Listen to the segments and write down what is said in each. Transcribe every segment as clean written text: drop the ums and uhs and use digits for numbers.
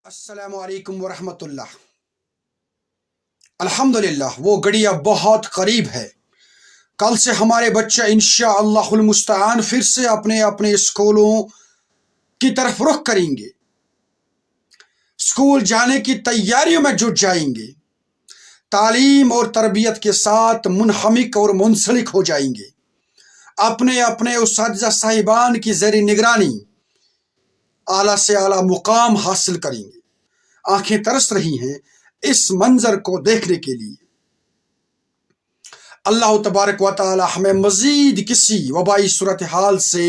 السلام علیکم ورحمۃ اللہ۔ الحمدللہ وہ گھڑی اب بہت قریب ہے۔ کل سے ہمارے بچے انشاءاللہ المستعان پھر سے اپنے اپنے اسکولوں کی طرف رخ کریں گے، اسکول جانے کی تیاریوں میں جٹ جائیں گے، تعلیم اور تربیت کے ساتھ منہمک اور منسلک ہو جائیں گے، اپنے اپنے اساتذہ صاحبان کی زیر نگرانی اعلیٰ سے اعلیٰ مقام حاصل کریں گے۔ آنکھیں ترس رہی ہیں اس منظر کو دیکھنے کے لیے۔ اللہ تبارک و تعالی ہمیں مزید کسی وبائی صورتحال سے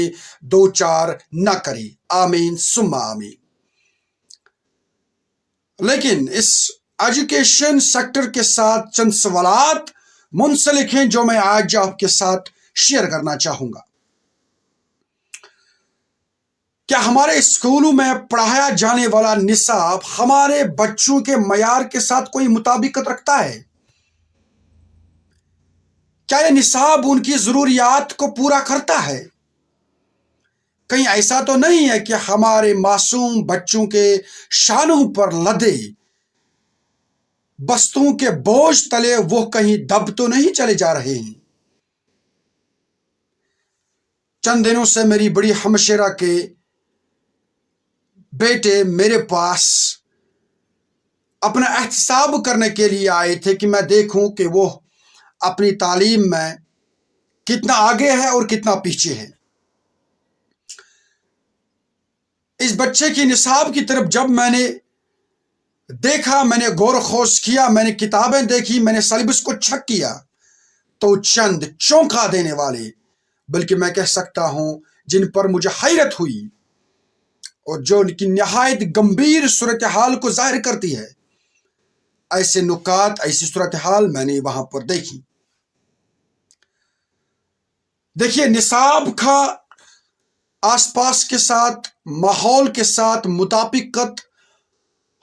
دوچار نہ کرے، آمین ثم آمین۔ لیکن اس ایجوکیشن سیکٹر کے ساتھ چند سوالات منسلک ہیں جو میں آج آپ کے ساتھ شیئر کرنا چاہوں گا۔ کیا ہمارے اسکولوں میں پڑھایا جانے والا نصاب ہمارے بچوں کے معیار کے ساتھ کوئی مطابقت رکھتا ہے؟ کیا یہ نصاب ان کی ضروریات کو پورا کرتا ہے؟ کہیں ایسا تو نہیں ہے کہ ہمارے معصوم بچوں کے شانوں پر لدے بستوں کے بوجھ تلے وہ کہیں دب تو نہیں چلے جا رہے ہیں؟ چند دنوں سے میری بڑی ہمشیرہ کے بیٹے میرے پاس اپنا احتساب کرنے کے لیے آئے تھے کہ میں دیکھوں کہ وہ اپنی تعلیم میں کتنا آگے ہے اور کتنا پیچھے ہے۔ اس بچے کی نصاب کی طرف جب میں نے دیکھا، میں نے غور و خوض کیا، میں نے کتابیں دیکھی، میں نے سلیبس کو چیک کیا، تو چند چونکا دینے والے، بلکہ میں کہہ سکتا ہوں جن پر مجھے حیرت ہوئی اور جو ان کی نہایت گمبھیر صورتحال کو ظاہر کرتی ہے، ایسے نکات، ایسی صورتحال میں نے وہاں پر دیکھی۔ دیکھیے، نصاب کا آس پاس کے ساتھ، ماحول کے ساتھ مطابقت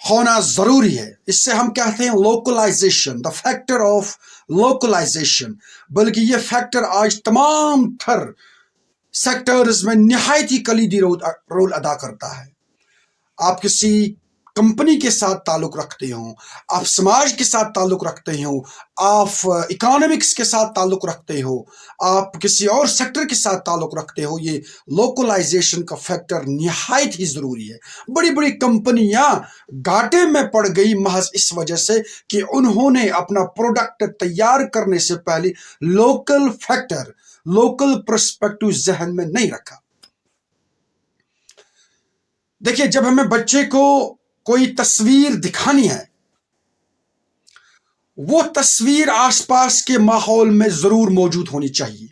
ہونا ضروری ہے۔ اس سے ہم کہتے ہیں localisation, the factor of localisation, بلکہ یہ فیکٹر آج تمام تر سیکٹرز میں نہایت ہی کلیدی رول ادا کرتا ہے۔ آپ کسی کمپنی کے ساتھ تعلق رکھتے ہوں، آپ سماج کے ساتھ تعلق رکھتے ہوں، آپ اکانومکس کے ساتھ تعلق رکھتے ہو، آپ کسی اور سیکٹر کے ساتھ تعلق رکھتے ہو، یہ لوکلائزیشن کا فیکٹر نہایت ہی ضروری ہے۔ بڑی بڑی کمپنیاں گھاٹے میں پڑ گئی محض اس وجہ سے کہ انہوں نے اپنا پروڈکٹ تیار کرنے سے پہلے لوکل فیکٹر، لوکل پرسپیکٹو ذہن میں نہیں رکھا۔ دیکھیے، جب ہمیں بچے کو کوئی تصویر دکھانی ہے، وہ تصویر آس پاس کے ماحول میں ضرور موجود ہونی چاہیے۔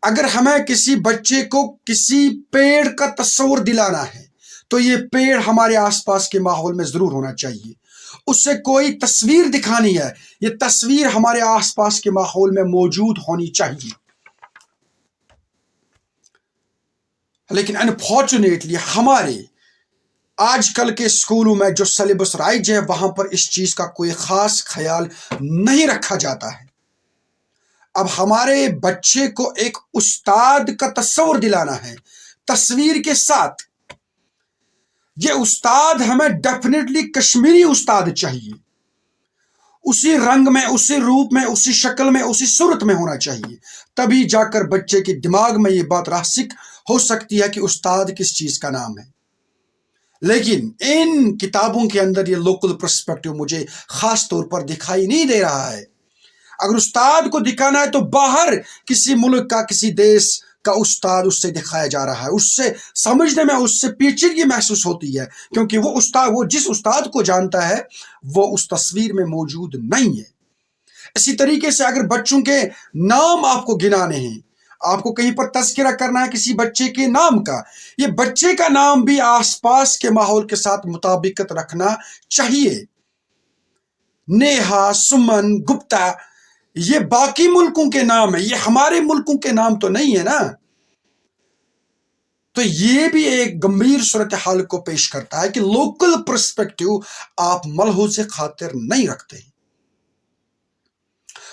اگر ہمیں کسی بچے کو کسی پیڑ کا تصور دلانا ہے تو یہ پیڑ ہمارے آس پاس کے ماحول میں ضرور ہونا چاہیے۔ اس سے کوئی تصویر دکھانی ہے، یہ تصویر ہمارے آس پاس کے ماحول میں موجود ہونی چاہیے۔ لیکن انفارچونیٹلی ہمارے آج کل کے اسکولوں میں جو سلیبس رائج ہے، وہاں پر اس چیز کا کوئی خاص خیال نہیں رکھا جاتا ہے۔ اب ہمارے بچے کو ایک استاد کا تصور دلانا ہے تصویر کے ساتھ۔ یہ استاد ہمیں ڈیفینیٹلی کشمیری استاد چاہیے، اسی رنگ میں، اسی روپ میں، اسی شکل میں، اسی صورت میں ہونا چاہیے۔ تبھی جا کر بچے کے دماغ میں یہ بات راسخ ہو سکتی ہے کہ استاد کس چیز کا نام ہے۔ لیکن ان کتابوں کے اندر یہ لوکل پرسپیکٹو مجھے خاص طور پر دکھائی نہیں دے رہا ہے۔ اگر استاد کو دکھانا ہے تو باہر کسی ملک کا، کسی دیش کا استاد اس سے دکھایا جا رہا ہے، اس سے سمجھنے میں اس سے پیچیدگی محسوس ہوتی ہے، کیونکہ وہ جس استاد کو جانتا ہے وہ اس تصویر میں موجود نہیں ہے۔ اسی طریقے سے اگر بچوں کے نام آپ کو گنانے ہیں، آپ کو کہیں پر تذکرہ کرنا ہے کسی بچے کے نام کا، یہ بچے کا نام بھی آس پاس کے ماحول کے ساتھ مطابقت رکھنا چاہیے۔ نیہا، سمن، گپتا، یہ باقی ملکوں کے نام ہیں، یہ ہمارے ملکوں کے نام تو نہیں ہے نا۔ تو یہ بھی ایک گمبھیر صورتحال کو پیش کرتا ہے کہ لوکل پرسپیکٹو آپ ملحوظ خاطر نہیں رکھتے۔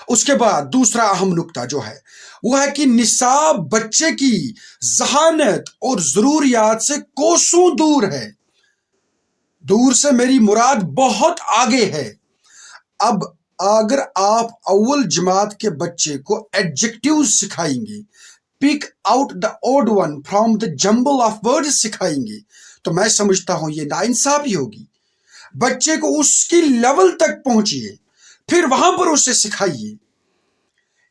اس کے بعد دوسرا اہم نکتہ جو ہے وہ ہے کہ نصاب بچے کی ذہانت اور ضروریات سے کوسوں دور ہے۔ دور سے میری مراد بہت آگے ہے۔ اب اگر آپ اول جماعت کے بچے کو ایڈجیکٹیو سکھائیں گے، pick out the odd one from the jumble of word سکھائیں گے، تو میں سمجھتا ہوں یہ ناانصافی ہوگی۔ بچے کو اس کی لیول تک پہنچیے، پھر وہاں پر اسے سکھائیے۔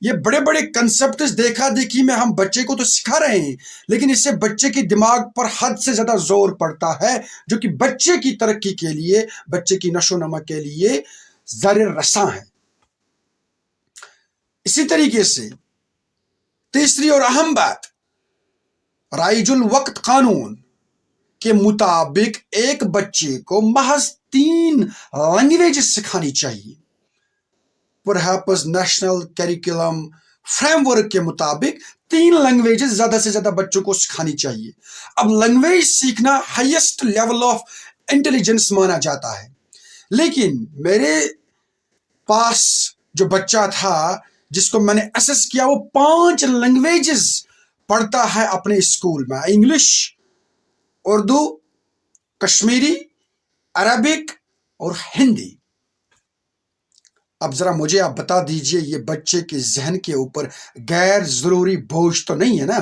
یہ بڑے بڑے کنسپٹس دیکھا دیکھی میں ہم بچے کو تو سکھا رہے ہیں، لیکن اس سے بچے کے دماغ پر حد سے زیادہ زور پڑتا ہے، جو کہ بچے کی ترقی کے لیے، بچے کی نشو و نما کے لیے ضرر رساں ہے۔ اسی طریقے سے تیسری اور اہم بات، رائج الوقت قانون کے مطابق ایک بچے کو محض 3 لینگویجز سکھانی چاہیے۔ Perhaps national curriculum frame work کے مطابق 3 لینگویجز زیادہ سے زیادہ بچوں کو سکھانی چاہیے۔ اب لینگویج سیکھنا ہائیسٹ لیول آف انٹیلیجنس مانا جاتا ہے، لیکن میرے پاس جو بچہ تھا جس کو میں نے اسیس کیا، وہ 5 لینگویجز پڑھتا ہے اپنے اسکول میں، انگلش، اردو، کشمیری، عربک اور ہندی۔ اب ذرا مجھے آپ بتا دیجئے، یہ بچے کے ذہن کے اوپر غیر ضروری بوجھ تو نہیں ہے نا؟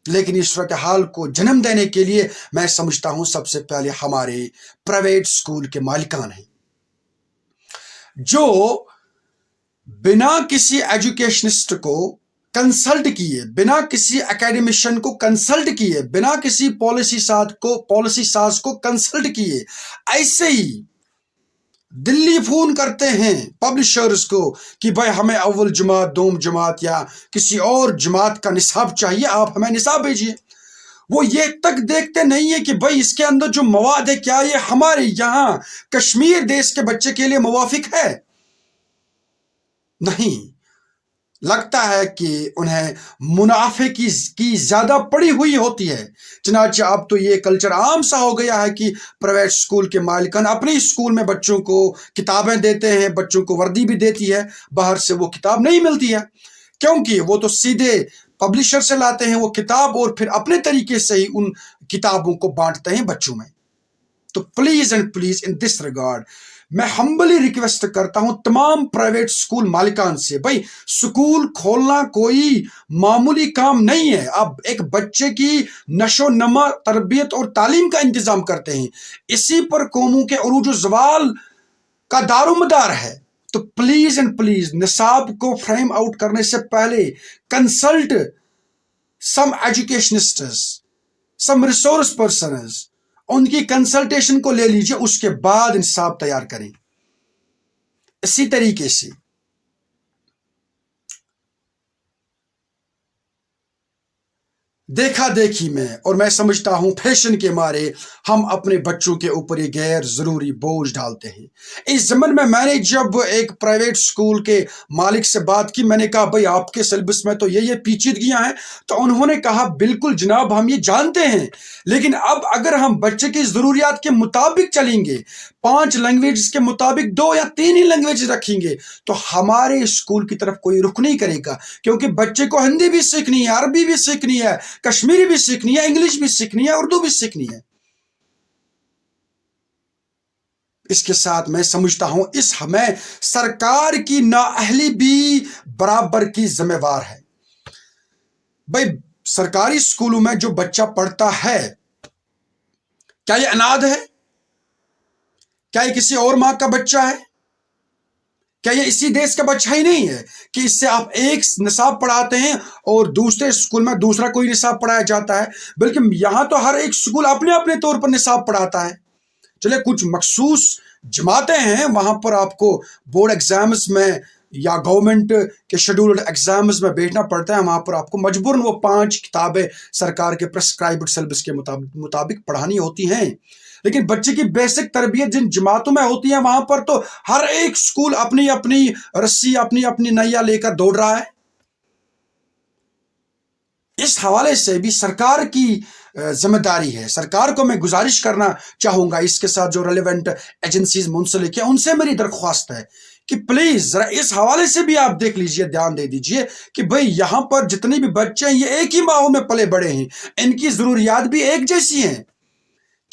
لیکن اس صورتحال کو جنم دینے کے لیے میں سمجھتا ہوں سب سے پہلے ہمارے پرائیویٹ اسکول کے مالکان ہیں، جو بنا کسی ایجوکیشنسٹ کو کنسلٹ کیے، بنا کسی اکیڈمیشین کو کنسلٹ کیے، بنا کسی پالیسی ساز کو کنسلٹ کیے، ایسے ہی دلی فون کرتے ہیں پبلشرز کو کہ بھائی ہمیں اول جماعت، دوم جماعت یا کسی اور جماعت کا نصاب چاہیے، آپ ہمیں نصاب بھیجیے۔ وہ یہ تک دیکھتے نہیں ہے کہ بھائی اس کے اندر جو مواد ہے کیا یہ ہمارے یہاں کشمیر دیش کے بچے کے لیے موافق ہے؟ نہیں، لگتا ہے کہ انہیں منافع کی زیادہ پڑی ہوئی ہوتی ہے۔ چنانچہ اب تو یہ کلچر عام سا ہو گیا ہے کہ پرائیویٹ اسکول کے مالکان اپنے اسکول میں بچوں کو کتابیں دیتے ہیں، بچوں کو وردی بھی دیتی ہے، باہر سے وہ کتاب نہیں ملتی ہے، کیونکہ وہ تو سیدھے پبلشر سے لاتے ہیں وہ کتاب اور پھر اپنے طریقے سے ہی ان کتابوں کو بانٹتے ہیں بچوں میں۔ تو please and please in this regard میں ہمبلی ریکویسٹ کرتا ہوں تمام پرائیویٹ اسکول مالکان سے، بھائی اسکول کھولنا کوئی معمولی کام نہیں ہے۔ اب ایک بچے کی نشو و نما، تربیت اور تعلیم کا انتظام کرتے ہیں، اسی پر قوموں کے عروج و زوال کا دار و مدار ہے۔ تو پلیز اینڈ پلیز نصاب کو فریم آؤٹ کرنے سے پہلے کنسلٹ سم ایجوکیشنسٹس، سم ریسورس پرسنز، ان کی کنسلٹیشن کو لے لیجئے، اس کے بعد نصاب تیار کریں۔ اسی طریقے سے دیکھا دیکھی میں، اور میں سمجھتا ہوں فیشن کے مارے، ہم اپنے بچوں کے اوپر یہ غیر ضروری بوجھ ڈالتے ہیں۔ اس ضمن میں نے جب ایک پرائیویٹ اسکول کے مالک سے بات کی، میں نے کہا بھائی آپ کے سلیبس میں تو یہ پیچیدگیاں ہیں، تو انہوں نے کہا بالکل جناب ہم یہ جانتے ہیں، لیکن اب اگر ہم بچے کی ضروریات کے مطابق چلیں گے، 5 لینگویجز کے مطابق 2 یا 3 ہی لینگویج رکھیں گے، تو ہمارے اسکول کی طرف کوئی رخ نہیں کرے گا، کیونکہ بچے کو ہندی بھی سیکھنی ہے، عربی بھی سیکھنی ہے، کشمیری بھی سیکھنی ہے، انگلش بھی سیکھنی ہے، اردو بھی سیکھنی ہے۔ اس کے ساتھ میں سمجھتا ہوں اس ہمیں سرکار کی نااہلی بھی برابر کی ذمہ وار ہے۔ بھائی سرکاری اسکولوں میں جو بچہ پڑھتا ہے، کیا یہ اناڑھ ہے؟ کیا یہ کسی اور ماں کا بچہ ہے؟ کیا یہ اسی دیش کا بچہ ہی نہیں ہے کہ اس سے آپ ایک نصاب پڑھاتے ہیں اور دوسرے اسکول میں دوسرا کوئی نصاب پڑھایا جاتا ہے؟ بلکہ یہاں تو ہر ایک اسکول اپنے اپنے طور پر نصاب پڑھاتا ہے۔ چلے کچھ مخصوص جماعتیں ہیں وہاں پر آپ کو بورڈ ایگزامز میں یا گورنمنٹ کے شیڈولڈ ایگزامز میں بیٹھنا پڑتا ہے، وہاں پر آپ کو مجبوراً وہ 5 کتابیں سرکار کے پرسکرائبڈ سلیبس کے مطابق پڑھانی ہوتی ہیں۔ لیکن بچے کی بیسک تربیت جن جماعتوں میں ہوتی ہے، وہاں پر تو ہر ایک اسکول اپنی اپنی رسی، اپنی اپنی نیا لے کر دوڑ رہا ہے۔ اس حوالے سے بھی سرکار کی ذمہ داری ہے۔ سرکار کو میں گزارش کرنا چاہوں گا، اس کے ساتھ جو ریلیونٹ ایجنسیز منسلک ہیں ان سے میری درخواست ہے کہ پلیز ذرا اس حوالے سے بھی آپ دیکھ لیجئے، دھیان دے دیجئے کہ بھئی یہاں پر جتنے بھی بچے ہیں یہ ایک ہی ماحول میں پلے بڑے ہیں، ان کی ضروریات بھی ایک جیسی ہیں۔